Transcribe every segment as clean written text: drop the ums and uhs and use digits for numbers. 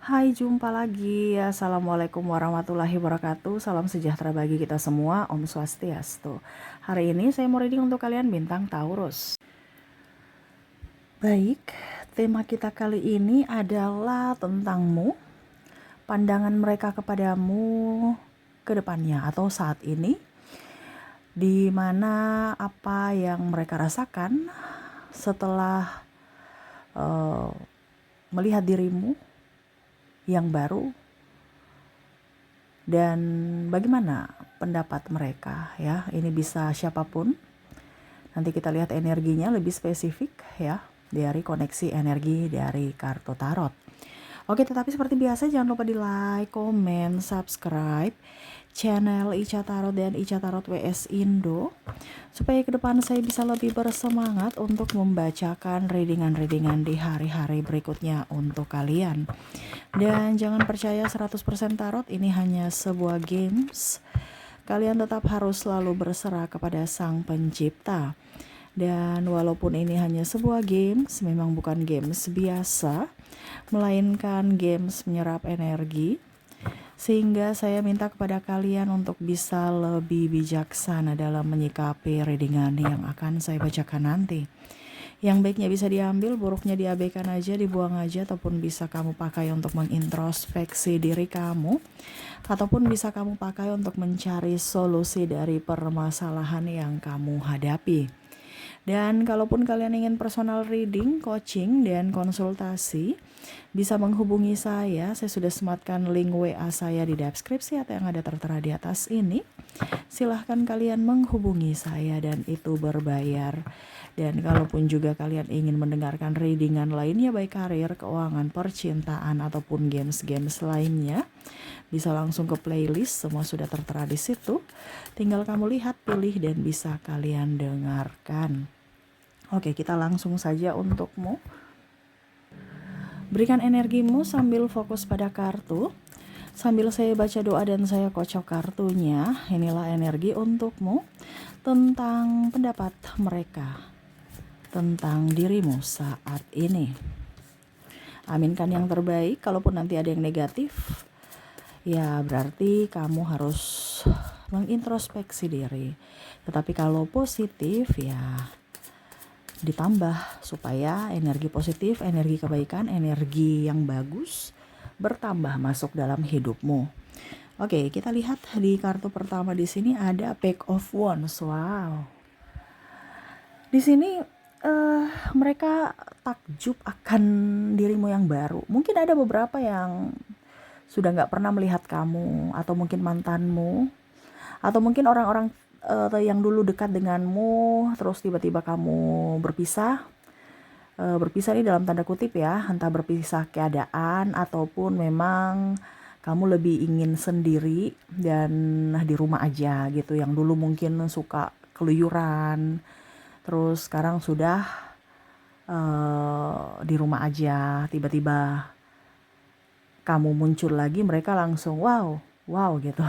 Hai, jumpa lagi. Assalamualaikum warahmatullahi wabarakatuh. Salam sejahtera bagi kita semua. Om Swastiastu. Hari ini saya mau reading untuk kalian bintang Taurus. Baik, tema kita kali ini adalah tentangmu, pandangan mereka kepadamu ke depannya atau saat ini, di mana apa yang mereka rasakan setelah melihat dirimu yang baru, dan bagaimana pendapat mereka ya. Ini bisa siapapun. Nanti kita lihat energinya lebih spesifik ya, dari koneksi energi dari kartu tarot. Oke, tetapi seperti biasa jangan lupa di like, komen, subscribe channel Ica Tarot dan Ica Tarot WS Indo, supaya ke depan saya bisa lebih bersemangat untuk membacakan readingan-readingan di hari-hari berikutnya untuk kalian. Dan jangan percaya 100% tarot ini hanya sebuah games. Kalian tetap harus selalu berserah kepada Sang Pencipta. Dan walaupun ini hanya sebuah games, memang bukan games biasa, melainkan games menyerap energi. Sehingga saya minta kepada kalian untuk bisa lebih bijaksana dalam menyikapi readingan yang akan saya bacakan nanti. Yang baiknya bisa diambil, buruknya diabaikan aja, dibuang aja, ataupun bisa kamu pakai untuk mengintrospeksi diri kamu, ataupun bisa kamu pakai untuk mencari solusi dari permasalahan yang kamu hadapi. Dan kalaupun kalian ingin personal reading, coaching, dan konsultasi, bisa menghubungi saya. Saya sudah sematkan link WA saya di deskripsi atau yang ada tertera di atas ini. Silahkan kalian menghubungi saya dan itu berbayar. Dan kalaupun juga kalian ingin mendengarkan readingan lainnya, baik karir, keuangan, percintaan, ataupun games-games lainnya, bisa langsung ke playlist, semua sudah tertera di situ. Tinggal kamu lihat, pilih, dan bisa kalian dengarkan. Oke, kita langsung saja untukmu. Berikan energimu sambil fokus pada kartu. Sambil saya baca doa dan saya kocok kartunya, inilah energi untukmu tentang pendapat mereka tentang dirimu saat ini. Aminkan yang terbaik. Kalaupun nanti ada yang negatif, ya berarti kamu harus mengintrospeksi diri. Tetapi kalau positif, ya ditambah supaya energi positif, energi kebaikan, energi yang bagus bertambah masuk dalam hidupmu. Oke, kita lihat di kartu pertama di sini ada Page of Wands. Wow. Di sini mereka takjub akan dirimu yang baru. Mungkin ada beberapa yang sudah nggak pernah melihat kamu, atau mungkin mantanmu, atau mungkin orang-orang yang dulu dekat denganmu, terus tiba-tiba kamu berpisah. Berpisah ini dalam tanda kutip ya, entah berpisah keadaan ataupun memang kamu lebih ingin sendiri dan di rumah aja gitu. Yang dulu mungkin suka keluyuran, terus sekarang sudah di rumah aja. Tiba-tiba kamu muncul lagi, mereka langsung wow gitu.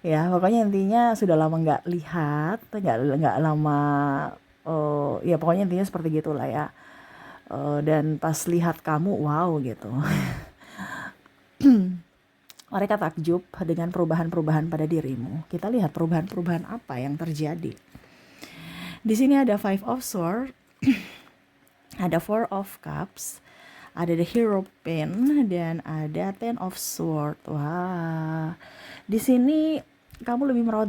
Ya, pokoknya intinya sudah lama nggak lihat, nggak lama, ya pokoknya intinya seperti gitulah ya. Dan pas lihat kamu, wow gitu. Mereka takjub dengan perubahan-perubahan pada dirimu. Kita lihat perubahan-perubahan apa yang terjadi. Di sini ada Five of Swords, ada Four of Cups, ada the Hero Pen, dan ada Ten of Swords. Wah, di sini kamu lebih merawat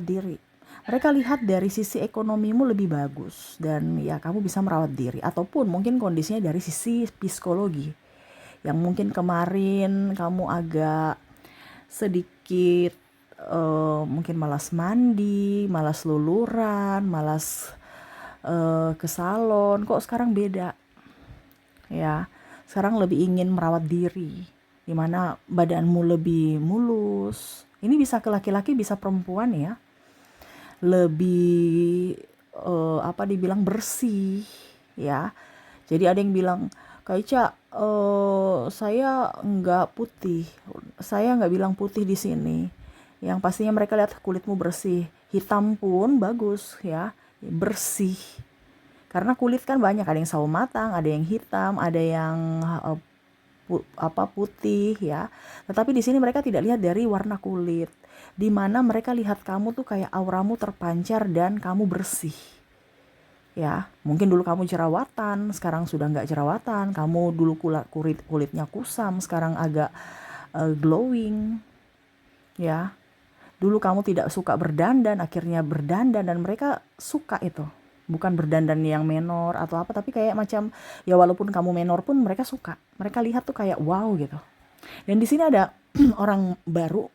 diri. Mereka lihat dari sisi ekonomimu lebih bagus, dan ya kamu bisa merawat diri. Ataupun mungkin kondisinya dari sisi psikologi, yang mungkin kemarin kamu agak sedikit mungkin malas mandi, malas luluran, malas ke salon. Kok sekarang beda ya, sekarang lebih ingin merawat diri, dimana badanmu lebih mulus. Ini bisa ke laki-laki, bisa perempuan ya, lebih dibilang bersih ya. Jadi ada yang bilang, Kak Ica, saya nggak putih. Saya nggak bilang putih di sini. Yang pastinya mereka lihat kulitmu bersih, hitam pun bagus ya, bersih. Karena kulit kan banyak, ada yang sawo matang, ada yang hitam, ada yang putih ya. Tetapi di sini mereka tidak lihat dari warna kulit, di mana mereka lihat kamu tuh kayak auramu terpancar dan kamu bersih. Ya, mungkin dulu kamu jerawatan, sekarang sudah nggak jerawatan. Kamu dulu kulitnya kusam, sekarang agak glowing. Ya, dulu kamu tidak suka berdandan, akhirnya berdandan, dan mereka suka itu. Bukan berdandan yang menor atau apa, tapi kayak macam ya walaupun kamu menor pun mereka suka. Mereka lihat tuh kayak wow gitu. Dan di sini ada orang baru,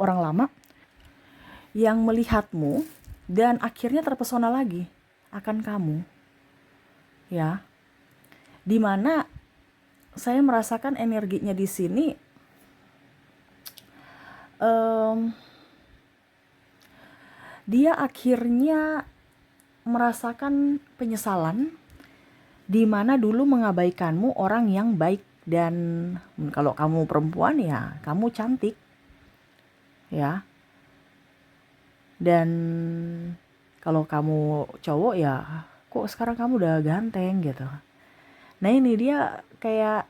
orang lama yang melihatmu dan akhirnya terpesona lagi akan kamu. Ya. Dimana saya merasakan energinya di sini dia akhirnya merasakan penyesalan di mana dulu mengabaikanmu orang yang baik. Dan kalau kamu perempuan ya kamu cantik ya, dan kalau kamu cowok ya kok sekarang kamu udah ganteng gitu. Nah ini dia kayak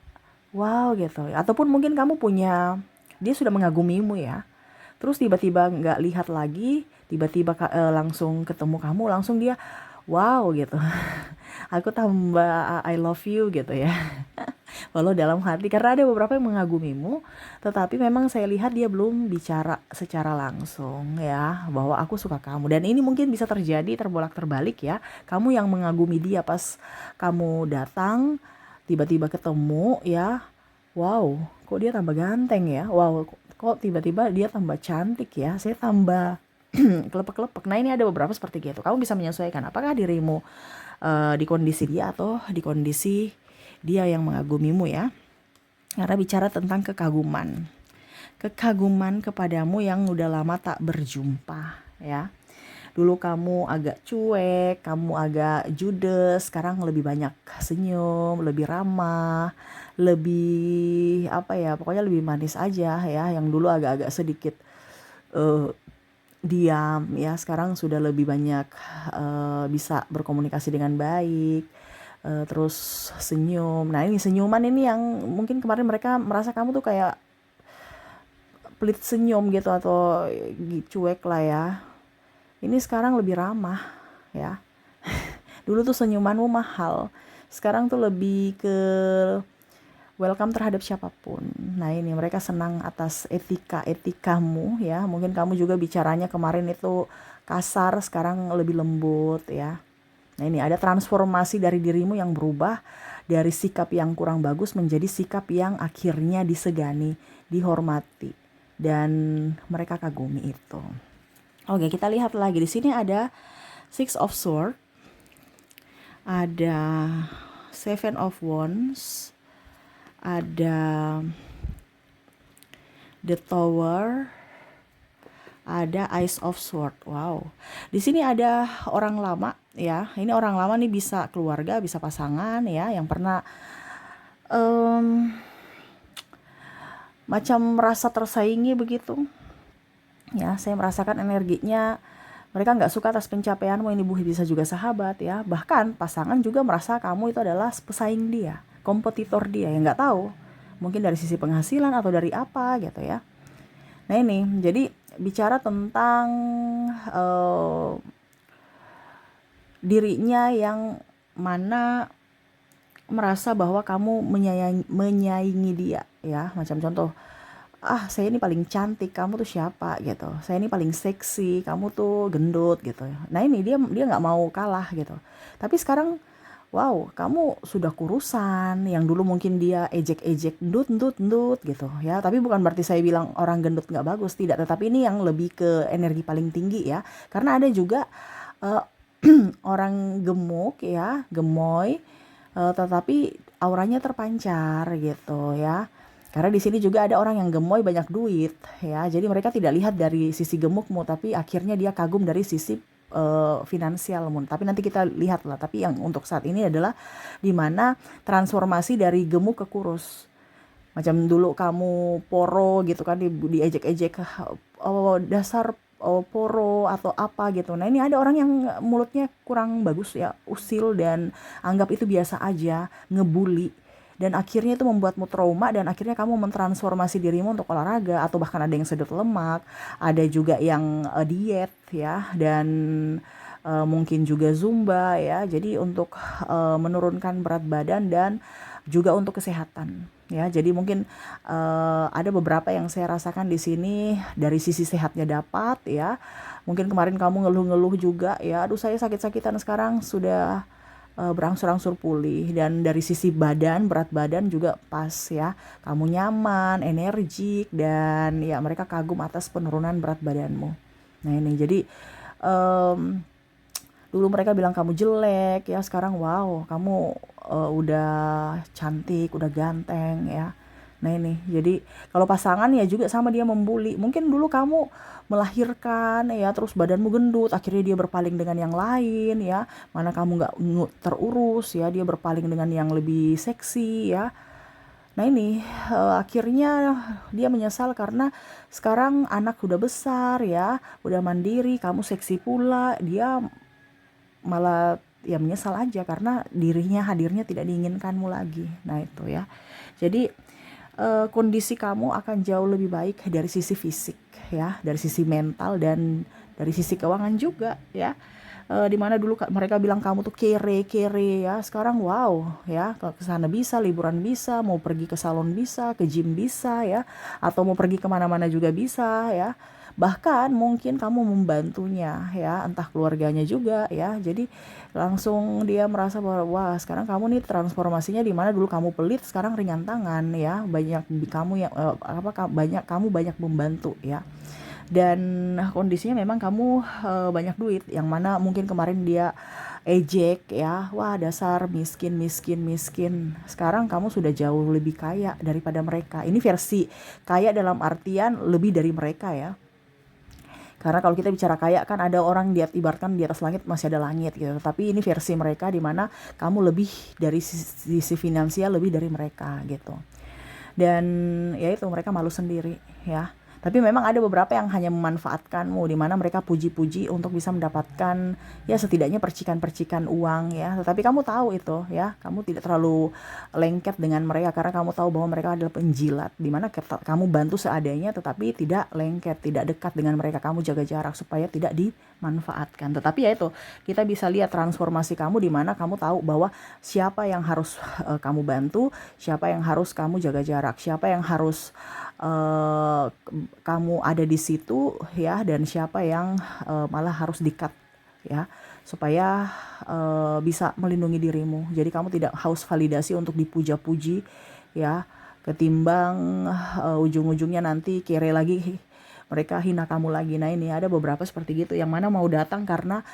wow gitu. Ataupun mungkin kamu punya, dia sudah mengagumimu ya, terus tiba-tiba nggak lihat lagi, tiba-tiba langsung ketemu kamu, langsung dia wow gitu. Aku tambah I love you gitu ya. Walau dalam hati, karena ada beberapa yang mengagumimu, tetapi memang saya lihat dia belum bicara secara langsung ya, bahwa aku suka kamu. Dan ini mungkin bisa terjadi terbolak-terbalik ya. Kamu yang mengagumi dia pas kamu datang, tiba-tiba ketemu ya, wow, kok dia tambah ganteng ya, wow, kok tiba-tiba dia tambah cantik ya, saya tambah kelepek-kelepek. Nah ini ada beberapa seperti gitu. Kamu bisa menyesuaikan apakah dirimu di kondisi dia atau di kondisi dia yang mengagumimu ya. Karena bicara tentang kekaguman kepadamu yang udah lama tak berjumpa ya. Dulu kamu agak cuek, kamu agak judes, sekarang lebih banyak senyum, lebih ramah, lebih apa ya, pokoknya lebih manis aja ya. Yang dulu agak-agak sedikit diam ya, sekarang sudah lebih banyak bisa berkomunikasi dengan baik, terus senyum. Nah ini senyuman ini yang mungkin kemarin mereka merasa kamu tuh kayak pelit senyum gitu atau cuek lah ya, ini sekarang lebih ramah ya. Dulu tuh senyumanmu mahal, sekarang tuh lebih ke welcome terhadap siapapun. Nah ini mereka senang atas etikamu ya. Mungkin kamu juga bicaranya kemarin itu kasar, sekarang lebih lembut ya. Nah ini ada transformasi dari dirimu yang berubah dari sikap yang kurang bagus menjadi sikap yang akhirnya disegani, dihormati, dan mereka kagumi itu. Oke, kita lihat lagi di sini ada Six of Swords, ada Seven of Wands, ada The Tower, ada Ace of Swords. Wow. Di sini ada orang lama ya. Ini orang lama nih, bisa keluarga, bisa pasangan ya, yang pernah macam merasa tersaingi begitu. Ya, saya merasakan energinya mereka nggak suka atas pencapaianmu. Ini bisa juga sahabat ya. Bahkan pasangan juga merasa kamu itu adalah pesaing dia, kompetitor dia, yang nggak tahu. Mungkin dari sisi penghasilan atau dari apa gitu ya. Nah ini, jadi bicara tentang dirinya yang mana merasa bahwa kamu menyaingi dia ya. Macam contoh, saya ini paling cantik, kamu tuh siapa gitu. Saya ini paling seksi, kamu tuh gendut gitu. Nah ini dia nggak mau kalah gitu. Tapi sekarang wow, kamu sudah kurusan, yang dulu mungkin dia ejek-ejek ndut gitu ya. Tapi bukan berarti saya bilang orang gendut nggak bagus, tidak. Tetapi ini yang lebih ke energi paling tinggi ya. Karena ada juga orang gemuk ya, gemoy, tetapi auranya terpancar gitu ya. Karena di sini juga ada orang yang gemoy banyak duit ya. Jadi mereka tidak lihat dari sisi gemukmu, tapi akhirnya dia kagum dari sisi finansialmu. Tapi nanti kita lihat lah. Tapi yang untuk saat ini adalah dimana transformasi dari gemuk ke kurus. Macam dulu kamu poro gitu kan, diejek-ejek, oh dasar poro atau apa gitu. Nah ini ada orang yang mulutnya kurang bagus ya, usil dan anggap itu biasa aja, ngebully. Dan akhirnya itu membuatmu trauma dan akhirnya kamu mentransformasi dirimu untuk olahraga atau bahkan ada yang sedot lemak, ada juga yang diet ya dan mungkin juga zumba ya. Jadi untuk menurunkan berat badan dan juga untuk kesehatan ya. Jadi mungkin ada beberapa yang saya rasakan di sini dari sisi sehatnya dapat ya. Mungkin kemarin kamu ngeluh-ngeluh juga ya, aduh saya sakit-sakitan, sekarang sudah berangsur-angsur pulih dan dari sisi badan, berat badan juga pas ya. Kamu nyaman, energik dan ya mereka kagum atas penurunan berat badanmu. Nah ini jadi em, dulu mereka bilang kamu jelek ya, sekarang wow kamu udah cantik, udah ganteng ya. Nah ini jadi kalau pasangan ya juga sama, dia membuli. Mungkin dulu kamu melahirkan ya terus badanmu gendut, akhirnya dia berpaling dengan yang lain ya. Mana kamu nggak terurus ya, dia berpaling dengan yang lebih seksi ya. Nah ini akhirnya dia menyesal karena sekarang anak udah besar ya, udah mandiri, kamu seksi pula, dia malah ya menyesal aja karena dirinya hadirnya tidak diinginkanmu lagi. Nah itu ya. Jadi kondisi kamu akan jauh lebih baik dari sisi fisik ya, dari sisi mental dan dari sisi keuangan juga ya. Dimana dulu mereka bilang kamu tuh kere ya, sekarang wow ya, ke sana bisa, liburan bisa, mau pergi ke salon bisa, ke gym bisa ya, atau mau pergi kemana-mana juga bisa ya. Bahkan mungkin kamu membantunya ya, entah keluarganya juga ya. Jadi langsung dia merasa bahwa wah sekarang kamu nih transformasinya, di mana dulu kamu pelit sekarang ringan tangan ya, banyak kamu yang banyak membantu ya. Dan kondisinya memang kamu banyak duit, yang mana mungkin kemarin dia ejek ya, wah dasar miskin miskin miskin. Sekarang kamu sudah jauh lebih kaya daripada mereka. Ini versi kaya dalam artian lebih dari mereka ya. Karena kalau kita bicara kaya kan ada orang ibaratkan di atas langit masih ada langit gitu. Tapi ini versi mereka, di mana kamu lebih dari sisi finansial, lebih dari mereka gitu. Dan ya itu, mereka malu sendiri ya. Tapi memang ada beberapa yang hanya memanfaatkanmu, di mana mereka puji-puji untuk bisa mendapatkan ya setidaknya percikan-percikan uang ya. Tetapi kamu tahu itu ya, kamu tidak terlalu lengket dengan mereka karena kamu tahu bahwa mereka adalah penjilat, di mana kamu bantu seadanya tetapi tidak lengket, tidak dekat dengan mereka. Kamu jaga jarak supaya tidak dimanfaatkan. Tetapi ya itu, kita bisa lihat transformasi kamu, di mana kamu tahu bahwa siapa yang harus kamu bantu, siapa yang harus kamu jaga jarak, siapa yang harus kamu ada di situ ya, dan siapa yang malah harus di-cut ya, supaya bisa melindungi dirimu. Jadi kamu tidak haus validasi untuk dipuja-puji ya, ketimbang ujung-ujungnya nanti kere lagi, mereka hina kamu lagi. Nah ini ada beberapa seperti gitu, yang mana mau datang karena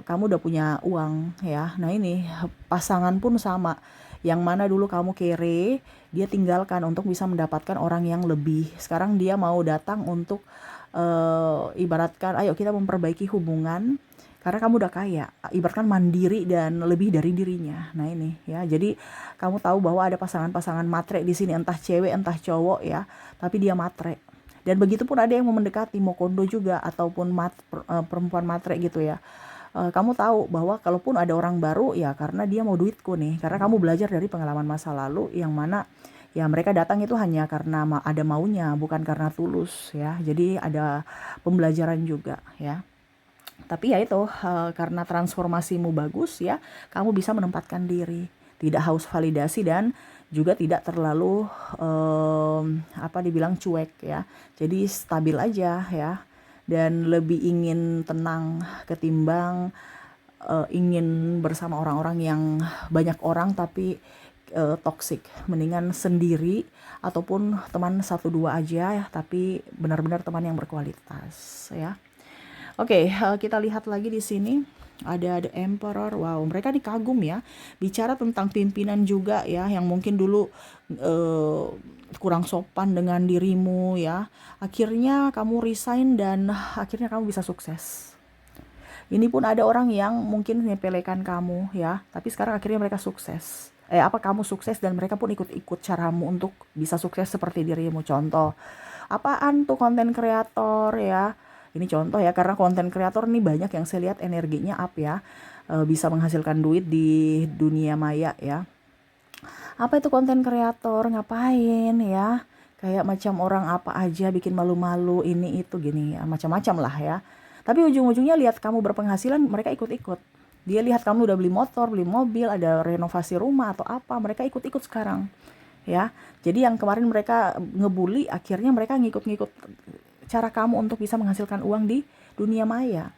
kamu udah punya uang ya. Nah ini pasangan pun sama, yang mana dulu kamu kere, dia tinggalkan untuk bisa mendapatkan orang yang lebih. Sekarang dia mau datang untuk ibaratkan ayo kita memperbaiki hubungan karena kamu udah kaya, ibaratkan mandiri dan lebih dari dirinya. Nah ini ya, jadi kamu tahu bahwa ada pasangan-pasangan matre di sini, entah cewek entah cowok ya, tapi dia matre. Dan begitu pun ada yang mau mendekati, mau kondo juga ataupun perempuan matre gitu ya. Kamu tahu bahwa kalaupun ada orang baru ya karena dia mau duitku nih, karena kamu belajar dari pengalaman masa lalu, yang mana ya mereka datang itu hanya karena ada maunya, bukan karena tulus ya. Jadi ada pembelajaran juga ya. Tapi ya itu, karena transformasimu bagus ya, kamu bisa menempatkan diri, tidak haus validasi dan juga tidak terlalu dibilang cuek ya. Jadi stabil aja ya, dan lebih ingin tenang ketimbang ingin bersama orang-orang yang banyak orang tapi toksik. Mendingan sendiri ataupun teman 1-2 aja ya, tapi benar-benar teman yang berkualitas ya. Oke, kita lihat lagi di sini ada The Emperor. Wow, mereka dikagum ya. Bicara tentang pimpinan juga ya, yang mungkin dulu kurang sopan dengan dirimu ya. Akhirnya kamu resign dan akhirnya kamu bisa sukses. Ini pun ada orang yang mungkin menyepelekan kamu ya, tapi sekarang akhirnya mereka sukses. Kamu sukses dan mereka pun ikut-ikut caramu untuk bisa sukses seperti dirimu. Contoh, apaan tuh konten kreator ya? Ini contoh ya, karena konten kreator nih banyak yang saya lihat energinya up ya, bisa menghasilkan duit di dunia maya ya. Apa itu konten kreator? Ngapain ya? Kayak macam orang apa aja bikin malu-malu ini itu gini ya, macam-macam lah ya. Tapi ujung-ujungnya lihat kamu berpenghasilan, mereka ikut-ikut. Dia lihat kamu udah beli motor, beli mobil, ada renovasi rumah atau apa, mereka ikut-ikut sekarang. Ya. Jadi yang kemarin mereka ngebully, akhirnya mereka ngikut-ngikut cara kamu untuk bisa menghasilkan uang di dunia maya.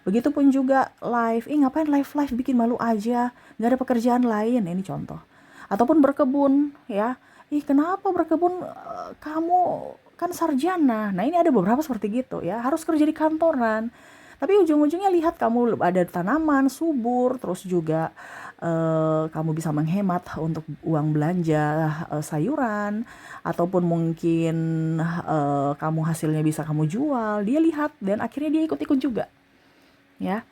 Begitupun juga live, ngapain live bikin malu aja, nggak ada pekerjaan lain, ini contoh. Ataupun berkebun ya, kenapa berkebun, kamu kan sarjana. Nah ini ada beberapa seperti gitu ya, harus kerja di kantoran. Tapi ujung-ujungnya lihat kamu ada tanaman subur, terus juga kamu bisa menghemat untuk uang belanja sayuran, ataupun mungkin kamu hasilnya bisa kamu jual. Dia lihat dan akhirnya dia ikut-ikut juga ya.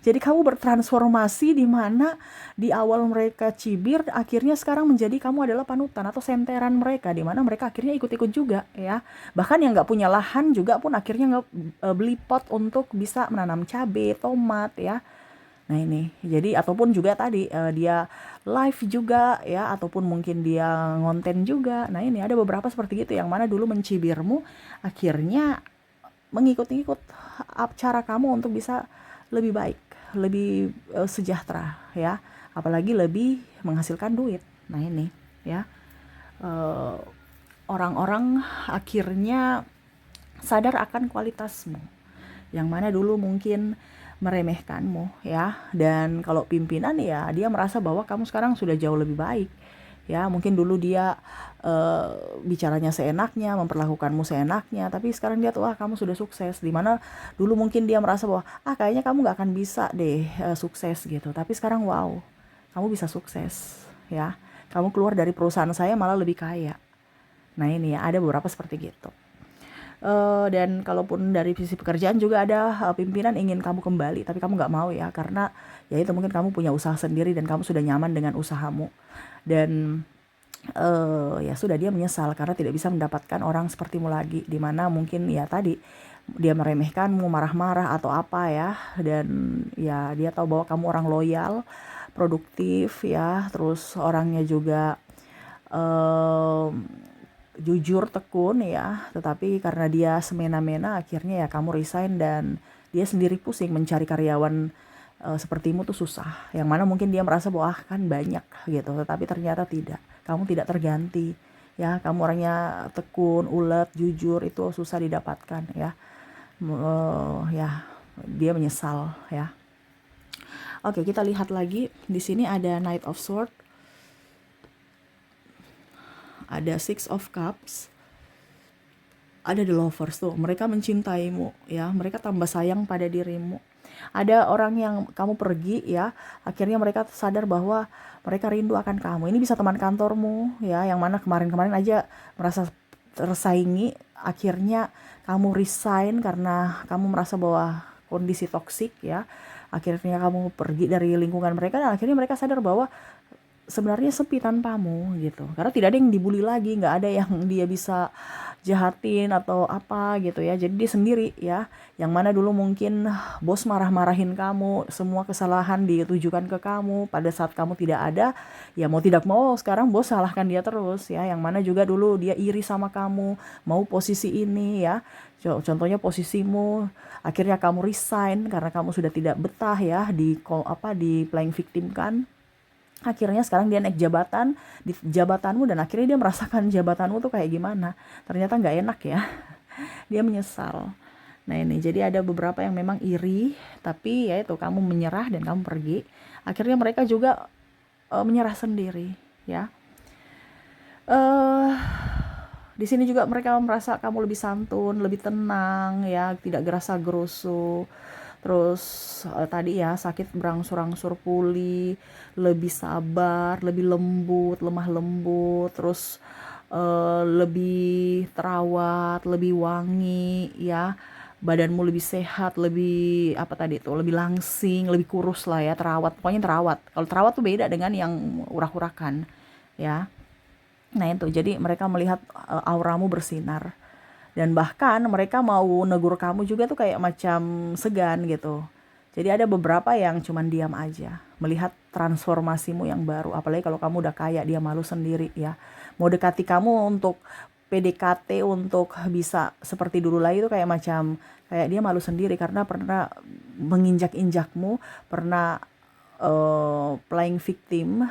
Jadi kamu bertransformasi di mana di awal mereka cibir, akhirnya sekarang menjadi kamu adalah panutan atau senteran mereka, di mana mereka akhirnya ikut-ikut juga ya. Bahkan yang nggak punya lahan juga pun akhirnya nggak beli pot untuk bisa menanam cabai, tomat ya. Nah ini, jadi ataupun juga tadi dia live juga ya, ataupun mungkin dia ngonten juga. Nah ini ada beberapa seperti gitu yang mana dulu mencibirmu, akhirnya mengikut-ikut cara kamu untuk bisa lebih baik, lebih sejahtera ya, apalagi lebih menghasilkan duit. Nah ini ya, orang-orang akhirnya sadar akan kualitasmu, yang mana dulu mungkin meremehkanmu ya. Dan kalau pimpinan ya, dia merasa bahwa kamu sekarang sudah jauh lebih baik ya. Mungkin dulu dia bicaranya seenaknya, memperlakukanmu seenaknya, tapi sekarang dia tuh, kamu sudah sukses. Dimana dulu mungkin dia merasa bahwa kayaknya kamu gak akan bisa deh sukses gitu, tapi sekarang wow, kamu bisa sukses ya. Kamu keluar dari perusahaan saya malah lebih kaya. Nah ini ya, ada beberapa seperti gitu. Dan kalaupun dari sisi pekerjaan juga ada pimpinan ingin kamu kembali, tapi kamu gak mau ya, karena ya itu mungkin kamu punya usaha sendiri dan kamu sudah nyaman dengan usahamu. Dan ya sudah, dia menyesal karena tidak bisa mendapatkan orang sepertimu lagi, dimana mungkin ya tadi dia meremehkanmu, marah-marah atau apa ya. Dan ya dia tahu bahwa kamu orang loyal, produktif ya, terus orangnya juga jujur, tekun ya. Tetapi karena dia semena-mena, akhirnya ya kamu resign dan dia sendiri pusing mencari karyawan sepertimu tuh susah. Yang mana mungkin dia merasa bahwa kan banyak gitu, tetapi ternyata tidak. Kamu tidak terganti ya. Kamu orangnya tekun, ulet, jujur, itu susah didapatkan ya. Ya dia menyesal ya. Oke, kita lihat lagi di sini ada Knight of Swords, ada Six of Cups, ada The Lovers tuh. Mereka mencintaimu ya, mereka tambah sayang pada dirimu. Ada orang yang kamu pergi ya, akhirnya mereka sadar bahwa mereka rindu akan kamu. Ini bisa teman kantormu ya, yang mana kemarin-kemarin aja merasa tersaingi, akhirnya kamu resign karena kamu merasa bahwa kondisi toksik ya. Akhirnya kamu pergi dari lingkungan mereka dan akhirnya mereka sadar bahwa sebenarnya sepi tanpamu gitu. Karena tidak ada yang dibully lagi, nggak ada yang dia bisa jahatin atau apa gitu ya. Jadi dia sendiri ya. Yang mana dulu mungkin bos marah-marahin kamu, semua kesalahan ditujukan ke kamu pada saat kamu tidak ada, ya mau tidak mau sekarang bos salahkan dia terus ya. Yang mana juga dulu dia iri sama kamu, mau posisi ini ya. Contohnya posisimu, akhirnya kamu resign karena kamu sudah tidak betah ya di playing victim kan. Akhirnya sekarang dia naik jabatan di jabatanmu dan akhirnya dia merasakan jabatanmu tuh kayak gimana. Ternyata nggak enak ya. Dia menyesal. Nah ini, jadi ada beberapa yang memang iri, tapi ya itu kamu menyerah dan kamu pergi. Akhirnya mereka juga menyerah sendiri ya. Di sini juga mereka merasa kamu lebih santun, lebih tenang ya, tidak gerasa gerusu. Terus tadi ya sakit berangsur-angsur pulih, lebih sabar, lebih lembut, lemah lembut, terus lebih terawat, lebih wangi ya. Badanmu lebih sehat, lebih lebih langsing, lebih kurus lah ya, terawat. Pokoknya terawat. Kalau terawat tuh beda dengan yang urak-urakan ya. Nah itu, jadi mereka melihat auramu bersinar. Dan bahkan mereka mau negur kamu juga tuh kayak macam segan gitu. Jadi ada beberapa yang cuman diam aja, melihat transformasimu yang baru. Apalagi kalau kamu udah kaya, dia malu sendiri ya. Mau dekati kamu untuk PDKT, untuk bisa seperti dulu lagi itu kayak macam, kayak dia malu sendiri karena pernah menginjak-injakmu, pernah playing victim,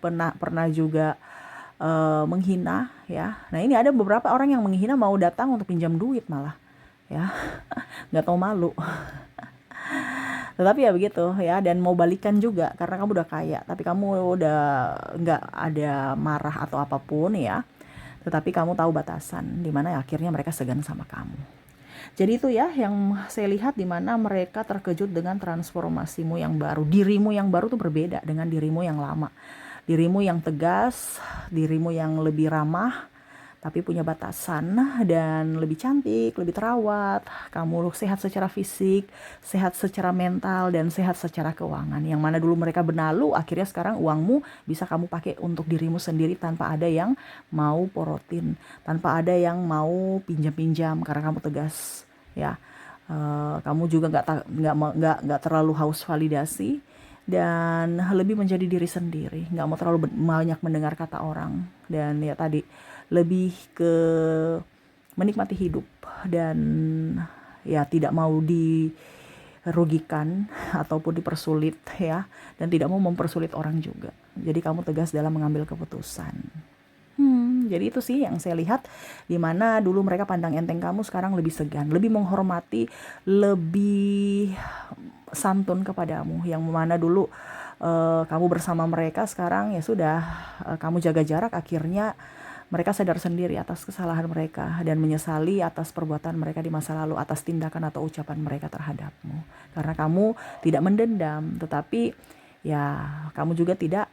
pernah juga menghina ya. Nah ini ada beberapa orang yang menghina mau datang untuk pinjam duit malah ya, nggak tahu malu. Tetapi ya begitu ya, dan mau balikan juga karena kamu udah kaya, tapi kamu udah nggak ada marah atau apapun ya. Tetapi kamu tahu batasan, dimana akhirnya mereka segan sama kamu. Jadi itu ya yang saya lihat, dimana mereka terkejut dengan transformasimu yang baru. Dirimu yang baru tuh berbeda dengan dirimu yang lama. Dirimu yang tegas, dirimu yang lebih ramah, tapi punya batasan, dan lebih cantik, lebih terawat. Kamu sehat secara fisik, sehat secara mental, dan sehat secara keuangan. Yang mana dulu mereka benalu, akhirnya sekarang uangmu bisa kamu pakai untuk dirimu sendiri tanpa ada yang mau porotin, tanpa ada yang mau pinjam-pinjam karena kamu tegas ya. Kamu juga nggak terlalu haus validasi, dan lebih menjadi diri sendiri, nggak mau terlalu banyak mendengar kata orang, dan ya tadi lebih ke menikmati hidup, dan ya tidak mau dirugikan ataupun dipersulit ya, dan tidak mau mempersulit orang juga. Jadi kamu tegas dalam mengambil keputusan. Jadi itu sih yang saya lihat, dimana dulu mereka pandang enteng kamu, sekarang lebih segan, lebih menghormati, lebih santun kepadamu. Yang mana dulu kamu bersama mereka, sekarang ya sudah, kamu jaga jarak. Akhirnya mereka sadar sendiri atas kesalahan mereka dan menyesali atas perbuatan mereka di masa lalu, atas tindakan atau ucapan mereka terhadapmu. Karena kamu tidak mendendam, tetapi ya kamu juga tidak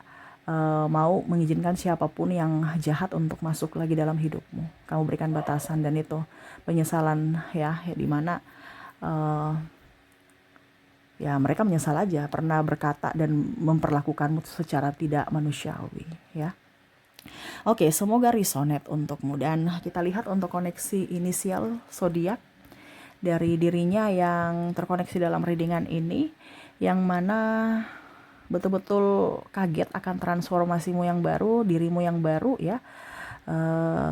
mau mengizinkan siapapun yang jahat untuk masuk lagi dalam hidupmu. Kamu berikan batasan, dan itu penyesalan ya dimana ya mereka menyesal aja pernah berkata dan memperlakukanmu secara tidak manusiawi ya. Oke, semoga resonate untukmu, dan kita lihat untuk koneksi inisial zodiak dari dirinya yang terkoneksi dalam readingan ini, yang mana betul-betul kaget akan transformasimu yang baru, dirimu yang baru ya.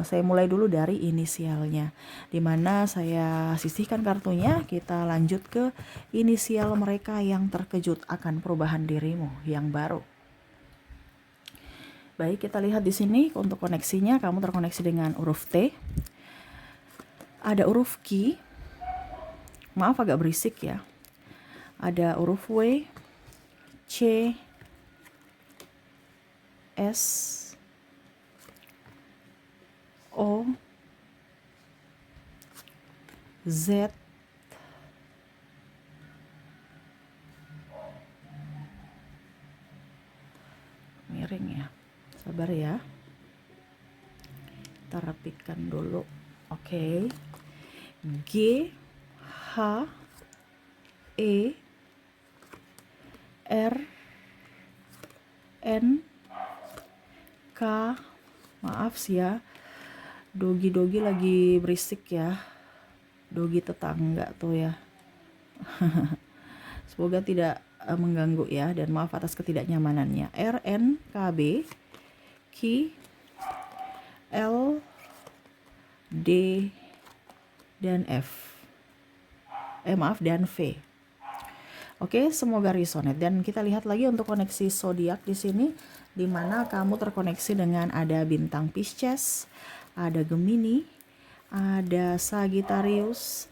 Saya mulai dulu dari inisialnya, dimana saya sisihkan kartunya. Kita lanjut ke inisial mereka yang terkejut akan perubahan dirimu yang baru. Baik, kita lihat di sini untuk koneksinya. Kamu terkoneksi dengan huruf T, ada huruf Q, maaf agak berisik ya, ada huruf W, C, S, O, Z, miring ya, sabar ya, kita rapikan dulu. Oke. G, H, E, R, N, K, maaf sih ya, dogi lagi berisik ya, dogi tetangga tuh ya. Semoga tidak mengganggu ya, dan maaf atas ketidaknyamanannya. R, N, K, B, Q, L, D, dan F. Dan V. Oke, semoga resonate. Dan kita lihat lagi untuk koneksi zodiak di sini, di mana kamu terkoneksi dengan ada bintang Pisces, ada Gemini, ada Sagittarius,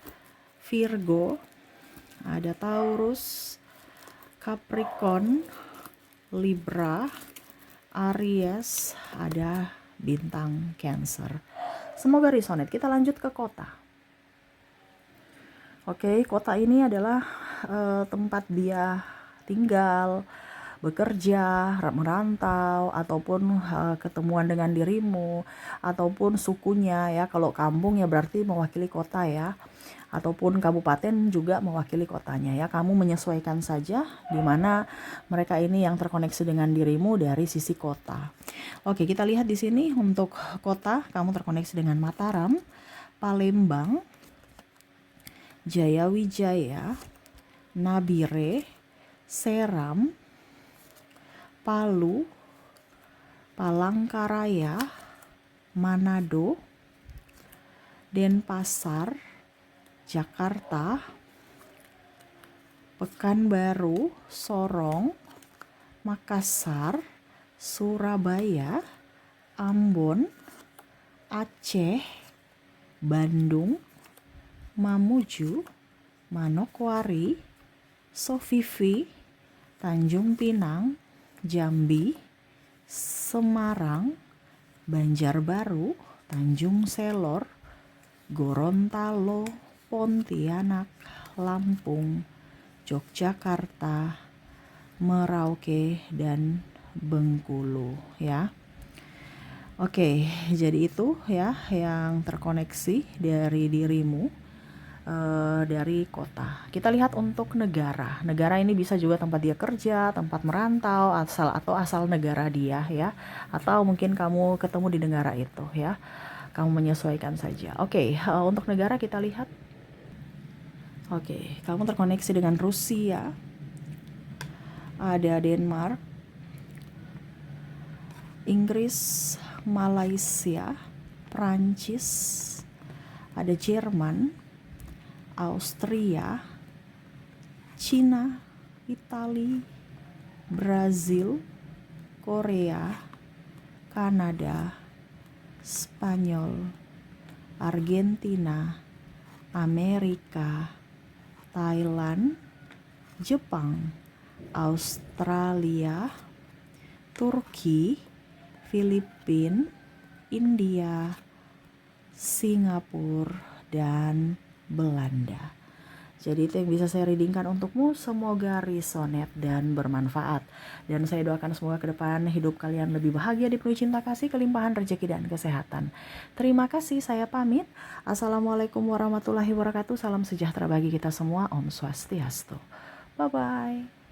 Virgo, ada Taurus, Capricorn, Libra, Aries, ada bintang Cancer. Semoga resonate. Kita lanjut ke kota. Oke, kota ini adalah tempat dia tinggal, bekerja, merantau, ataupun ketemuan dengan dirimu, ataupun sukunya ya. Kalau kampung ya berarti mewakili kota ya, ataupun kabupaten juga mewakili kotanya ya. Kamu menyesuaikan saja di mana mereka ini yang terkoneksi dengan dirimu dari sisi kota. Oke, kita lihat di sini untuk kota, kamu terkoneksi dengan Mataram, Palembang, Jayawijaya, Nabire, Seram, Palu, Palangkaraya, Manado, Denpasar, Jakarta, Pekanbaru, Sorong, Makassar, Surabaya, Ambon, Aceh, Bandung, Mamuju, Manokwari, Sofifi, Tanjung Pinang, Jambi, Semarang, Banjarbaru, Tanjung Selor, Gorontalo, Pontianak, Lampung, Yogyakarta, Merauke, dan Bengkulu ya. Oke, jadi itu ya yang terkoneksi dari dirimu dari kota. Kita lihat untuk negara. Negara ini bisa juga tempat dia kerja, tempat merantau, asal negara dia ya. Atau mungkin kamu ketemu di negara itu ya. Kamu menyesuaikan saja. Oke, untuk negara kita lihat. Oke, kamu terkoneksi dengan Rusia. Ada Denmark, Inggris, Malaysia, Prancis, ada Jerman, Austria, Cina, Italia, Brazil, Korea, Kanada, Spanyol, Argentina, Amerika, Thailand, Jepang, Australia, Turki, Filipina, India, Singapura, dan Belanda. Jadi itu yang bisa saya readingkan untukmu. Semoga resonate dan bermanfaat. Dan saya doakan semoga ke depan hidup kalian lebih bahagia, dipenuhi cinta kasih, kelimpahan rezeki dan kesehatan. Terima kasih, saya pamit. Assalamualaikum warahmatullahi wabarakatuh. Salam sejahtera bagi kita semua. Om Swastiastu. Bye-bye.